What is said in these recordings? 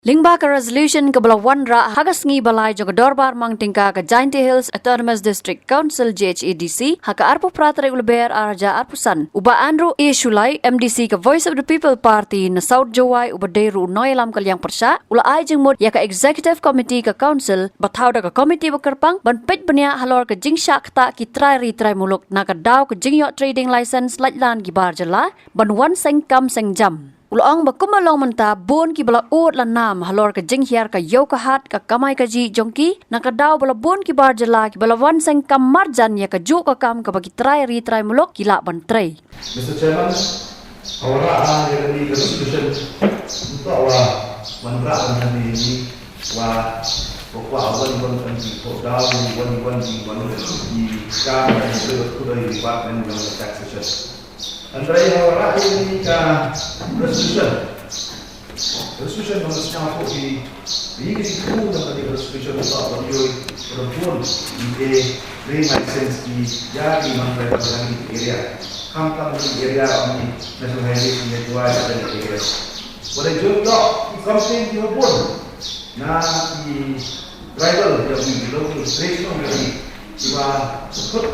Lingba ka resolution ke belawan ra hagas ngi balai jo dorbar mang tingka ke Giant Hills Autonomous District Council JHADC haka arpu pratre ulber arja arpusan uba Andrew E Shulai MDC ke Voice of the People Party na South Jowai uba deru noilam kalyang persya ula ai jeng mod ya ka Executive Committee ke Council bathau da ka Committee bekerpang ban pej benia halor ke jingsha kta ki Trai Muluk na ka daw ke jingyo trading license lajlan gibar Jylla ban wan seng kam seng jam. Ulang bakumalong menta bon ki bala ut la nam halor ka jinghiar ka yo ka hat ka Kamai Kajih jongki nakadaw bala bon ki bar Jylla ki bala wan seng kam marjan ya ka ju ka kam ka bagi Trai Muluk kila ban Trai. Mr. Chairman, awara yang di resolution untuk awak mantra dan ini wa pokok awan kan di kodal wan di kan dan sudah department of taxation. Antara awara ini ka resolution maksudnya apa di itu dan di resolution itu apa perempuan di license di jadi mantra di area kampung di area ini national highway di dua dan area. Boleh juga komplain di pun na di driver yang di belakang station dari jiwa sebut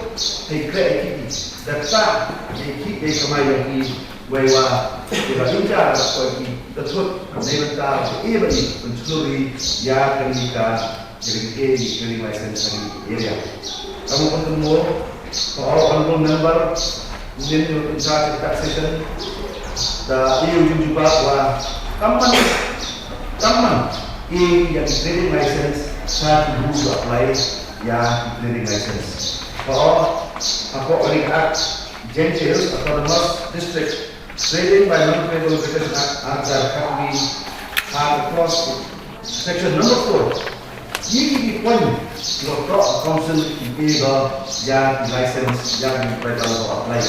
teknik data teknik Kamai yang di Kyrwoh kita bincang seperti tersebut negara ini mencuri ya ketika jadi license di area. Kamu ketemu all honorable member kemudian in charge of taxation the EU juga bahwa kaman yang trading license saat dulu apply ya trading license. Kalau aku lihat Giant Hills Autonomous District trading by non-tradable application agar kami across section number 4 ini poin lokal council ego yang license yang tradable apply.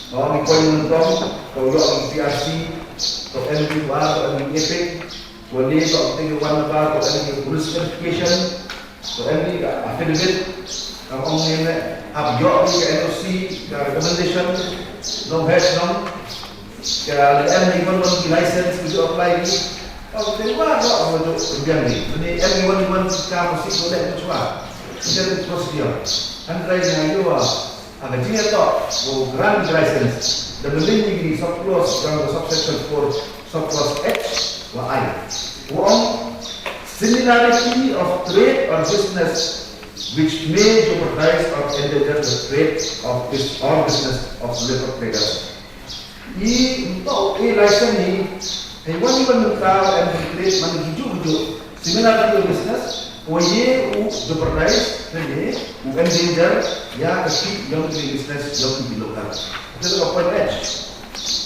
Kalau di poin mentong kalau yang PRC atau MB1 atau MB-EPIC boleh kalau tinggal warna baru atau MB police verification atau MB affidavit kalau ini abjok di NOC recommendation no hash no kalau MB1 license itu apply ni kalau terima tak untuk kemudian ni jadi MB1 kita mesti boleh mencuba jadi prosedur antara yang itu agar jika tak grant license dan melindungi di subclause dalam subsection 4 subclause H wa I. Similarity of trade or business which may jeopardize or endanger the trade of this or business of liquor traders. Untuk license ni, hewan ini menukar and trade mana hijau. Similarity of business, oye jeopardize, endanger ya kecil yang di business yang di lokal. Itu point H.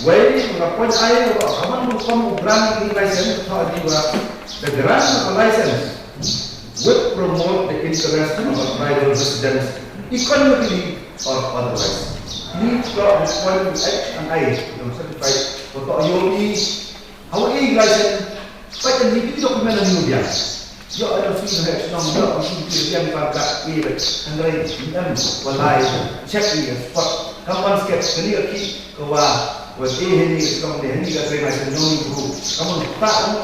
Why point I kaman kamu grant license atau juga the grant of license would promote the interest of private residents economically or otherwise. Ini kalau point H and I yang certified untuk IOP, how license, baca ni dokumen yang mulia. Yo ada sih H nomor mesti yang pakai ini, antara ini walai check ni spot kapan skip clear ki kawa Wajib ini sekarang ni ini kita masih nunggu dulu. Kamu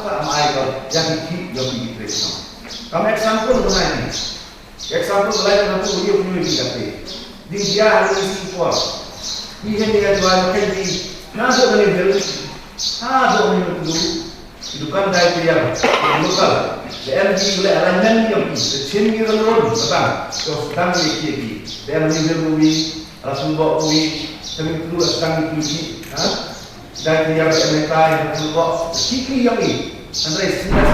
tak amai kau yang ini yang ini terus. Kamu example mana ini? Example lain nanti boleh punya kita. Di dia hari ini semua. Ini dia jual makan di. Nasi boleh beli. Boleh dulu. Dukan dari dia lokal. DMG boleh alignment yang ini. Change the road. Betul. So sedang ini. DMG beli. Langsung bawa beli. Kami perlu sedang diuji. Dan yang mereka yang berbuat sikit yang ini, antara istilah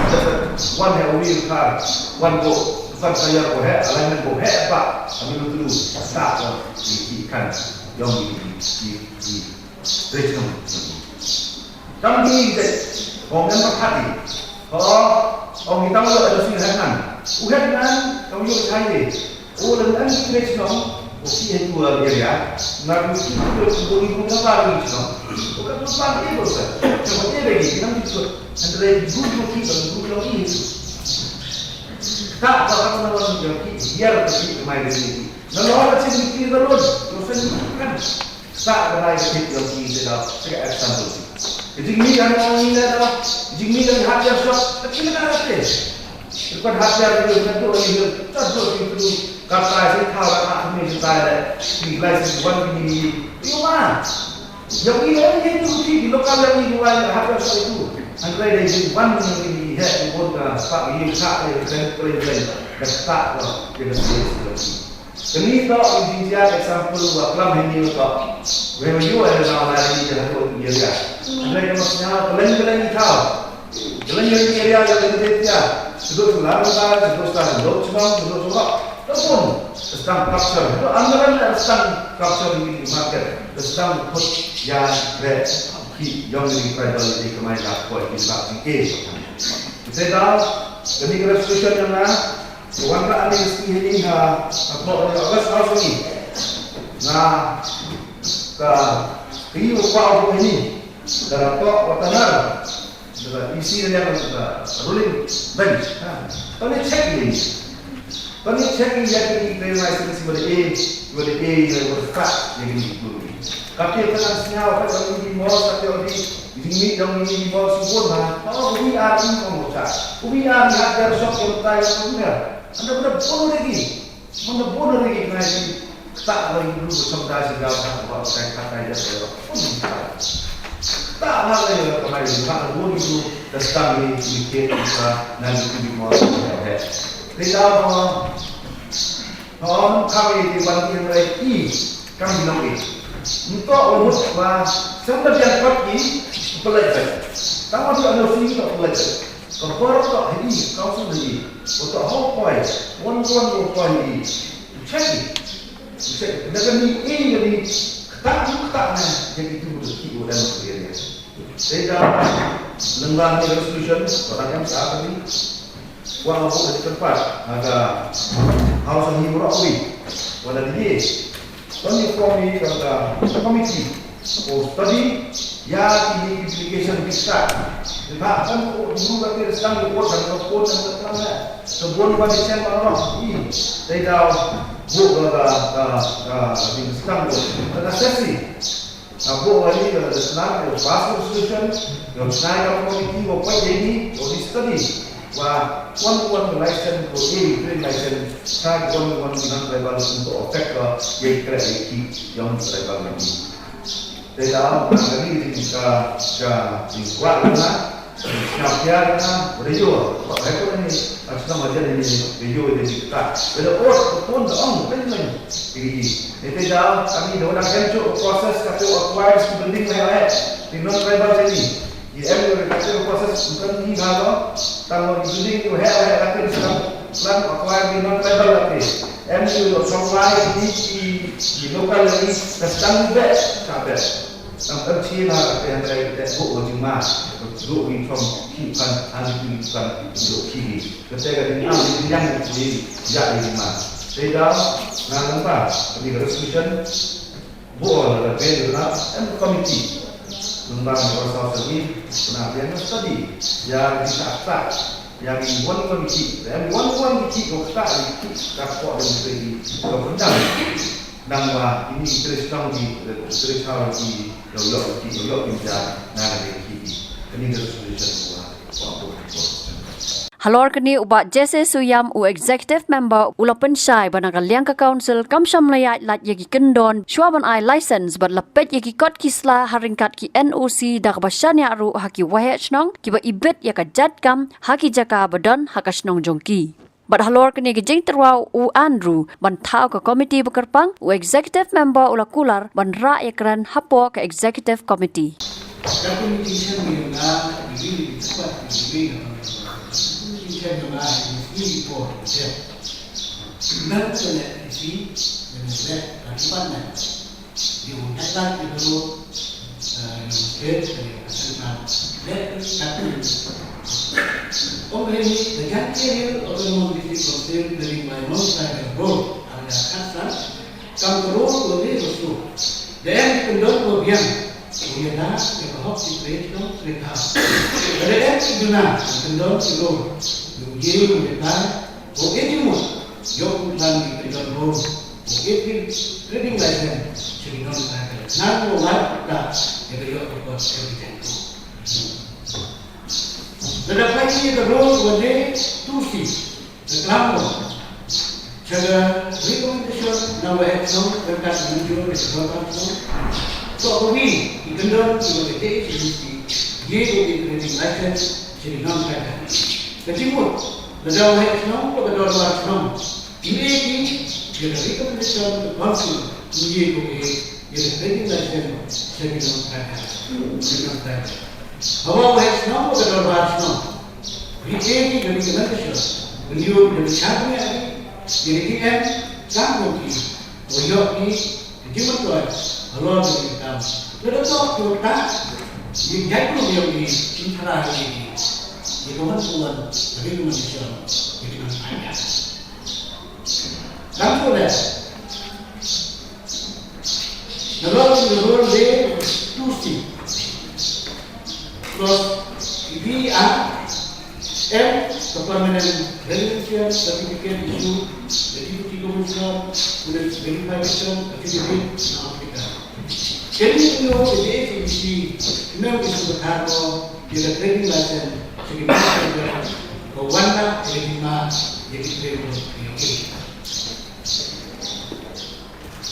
one have a wheel car, one go depan saya go head, alignment go head apa, kami dulu start ikan yang di stretch kami ini orang yang berhati, orang kita mahu ada singhangan, uhat kan, kami juga cahaya, dan stretch Oke itu area, nabi itu boleh buka lagi so. Bukan tumpang itu bos. Coba lagi kita itu antara dulu kita itu. Tak kalau orang yang biar pergi ke main ini. Kalau orang sini kita terus kan. tak berai ketik yang kita dah sebagai example. Jadi ni kan orang ni dah, jadi ni kan hati shop, tapi nak apa? Bukan hati dia bentuk ni terus itu kata saya tahu nak ni saya di license one ni. Itu mana? Yang ini orang itu di lokal yang ini buat hati shop itu. Antara dari one ni head buat pak ini tak ada keren tak dia dah Kini tak ujian example waklam ini tak. When you are dalam lagi jalan tu area. Anda yang maksudnya kalian tahu. Jalan yang area yang kita tiap. Sudah lalu sudah duduk semua. Tapi sedang capture. Itu anggaran sedang capture di market. Sedang put yang red yang daripada di Kamai dapat kita fikir. Kita tahu kini resolution yang mana. Warna ini mesti apa August tahun ini. Nah, ini upah ini dalam watanar, dalam isi yang ruling bench. Kami cek ini. Kami cek ini jadi train license boleh berfak yang ini dulu. Tapi kalau senyawa kalau ini mall tapi ini yang ini mall sempurna. Oh, we are in Kamboja. We are ada shop yang Trai punya. Anda benar-benar lagi Knieh tak lagi dulu bersama segala hal saya kata saja tak lagi Kamai tak boleh itu tentang mikir kita nanti di mana kita orang kami di banti mereka kami nak untuk urut bah sebenarnya pergi belajar tahu ada sini tak belajar kalau tak ini kau sendiri untuk hopoi one hopoi check dengan ini jadi tak jadi itu betul dan betul saya lembaga resolution orang yang saat ini walaupun di tempat ada house yang murah wala dia only for me kata committee study ya ini implication besar. Sebab kan dulu kami sedang report dan report dan terang sebelum macam mana ini saya dah buat sedang ada sesi. Buat hari ada senang ada fast solution, yang senang committee buat ini, buat study. Wah, one license for trade license, saya one level untuk affect yang kreatif yang level ini. Saya tahu ini jika kuat mana, Atiar mana, radio. Mereka ini asal macam ini radio ini kita. Bila pun orang penting ini. Saya tahu kami dah kencur proses kata acquire building lain. Di non tribal ini. Di kata proses bukan ini kalau tahu building itu kata sekarang acquire di non tribal lagi. MU supply di lokal ini sedang best sampai. Sampai China yang terkait buku cuma buku from kipan ahli kipan buku kiri. Ketika ini yang jadi mana? Saya nampak di resolution buku lebih dalam committee lembaga proses ini penampilan study yang dicatat yang one committee kita dapat menjadi kepentingan. Nangwa ini terus tahu di Yolok bisa nara di ini resolution Halor kini ubat Jesse Suyam u executive member ula pensyai banagal liang ka council kamsham layat lat yagi kendon shuaban ai license bar lepet yagi kot kisla haringkat ki NOC dak basyanya ru haki wahechnong kiba ibet yaka jatkam haki jaka badan hakashnong jongki. Bad halor kini gejeng terwau u Andrew ban Thaw ke komiti bekerpang u executive member ula kular ban ra yakran hapo ke executive committee. Already, the Kajih autonomous district considered my non-tribal road and the Kasa come to road will be also. Then condone will be we are not the hot situation with us. But the end do not condone to road. You give the time for any more. Your plan to the road. trading license Shillong Mail. Now we like that the year of course everything. The applying the role one day 2C. The grammar. Jaga recommendation now we have some that individual is not so we can learn to the day to give the trading license Shillong Mail. The timur the door has no the door was no. Immediately the recommendation the council to give the trading license Shillong Mail. However, has no the door was no. We gave the recommendation when you the champion jadi kan kamu ki, oyok ni, cuma tu, Allah beri tahu. Kita tahu kita, yang jadi orang ni, cinta ni, yang Tuhan, beri manusia, beri manusia. Kamu dah, kalau dia tusi, terus the permanent residency certificate issue, the deputy commissioner, police verification, affidavit, Africa. Can you know the ACBC, member to the Kyrwoh, the trading license, to be made for 1 lakh, the dependable.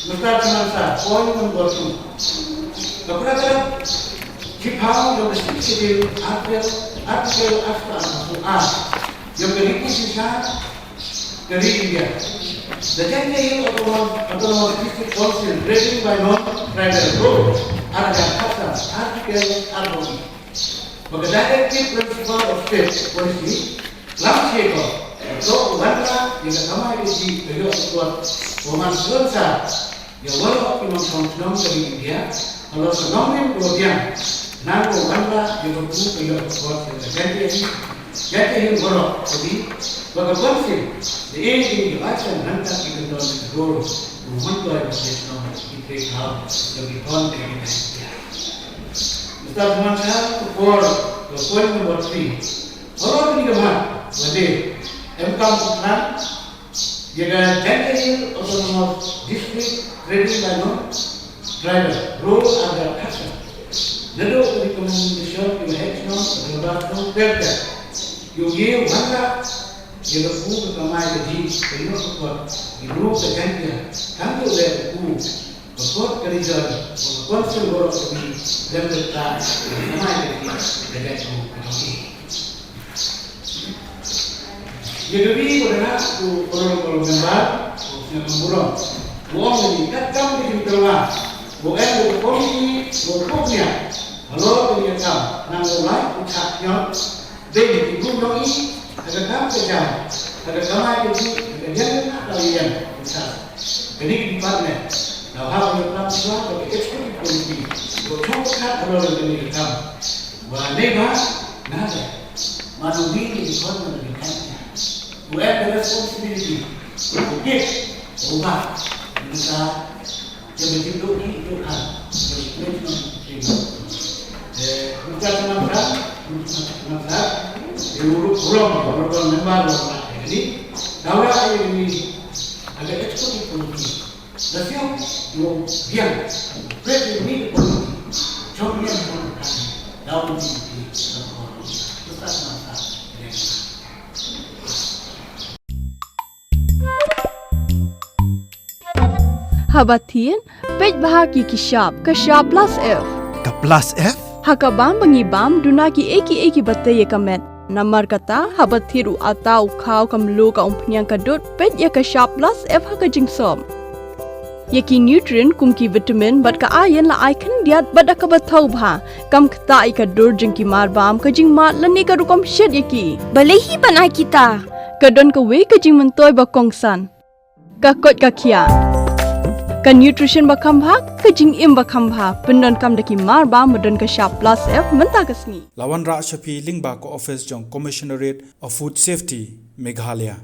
Mr. Kamai, point number 2. The president, keep out of the 6th schedule, artikel after yang berikutnya dari India. The Kajih autonomous district council raising by non-tribal road ada kata artikel harmoni. Maka directive principle of state policy langsung so bangla yang Kamai di beliau buat pemansuran yang walau penonton dari India kalau senonim kemudian nago bangla yang bertemu beliau buat Kajih borok jadi bagi konsil the aim in action nanti kita dalam role membantu nasional kita harus lebih konten Mr. Kamai for point number 3 orang ini kemana jadi MK Putran jaga Kajih autonomous district trading by non-tribal role ada kasa lalu rekomendasi kita harus berlaku perda you give one you the food Kamai the you know what you know the Kajih come to the food the court region the council work to be them the task Kamai the Kajih you lebih pada tu orang member yang memburung uang ini kan kamu di terwah bukan bukan polisi bukannya kalau dia tahu nang mulai ucapnya Jadi ibu doi ada kamu kerja, ada Kamai kerja, ada yang kalian besar. Jadi di partner, now how you plan to work with expert policy, you talk about role in the camp. But never, nada. Manu bini di partner di kampnya. You have the responsibility to give, ubah, bisa jadi hidup ini itu kan, jadi placement. Bukan cuma Muluk orang memang jadi dalam ini ada ekspor politik. Nasihat yang dia ini politik. Contohnya dalam ini tetap masa. Habatin pej bahagi kisap plus F. Ka plus F? Hakabam bangibam dunaki eki bataya kamet. Namar kata habat thiru atau kau kamlu ka umpnyang kadut pet ya ka sharp plus F ha ka jingsom. Yaki nutrient kumki vitamin bat ka iron la icon diat bat ka bathau bha kam kta ka dur jingki marbam ka jingma lani ka rukom shed yaki. Balehi banai kita. Kadon ka we ka jing mentoy ba kongsan. Ka kot ka kia. Ka nutrition ba khambha ka jing im ba khambha pendon kam daki marba modon ka sharp plus F menta kasni. Lawan Ra Shafi Lingba ko office jong Commissionerate of Food Safety Meghalaya.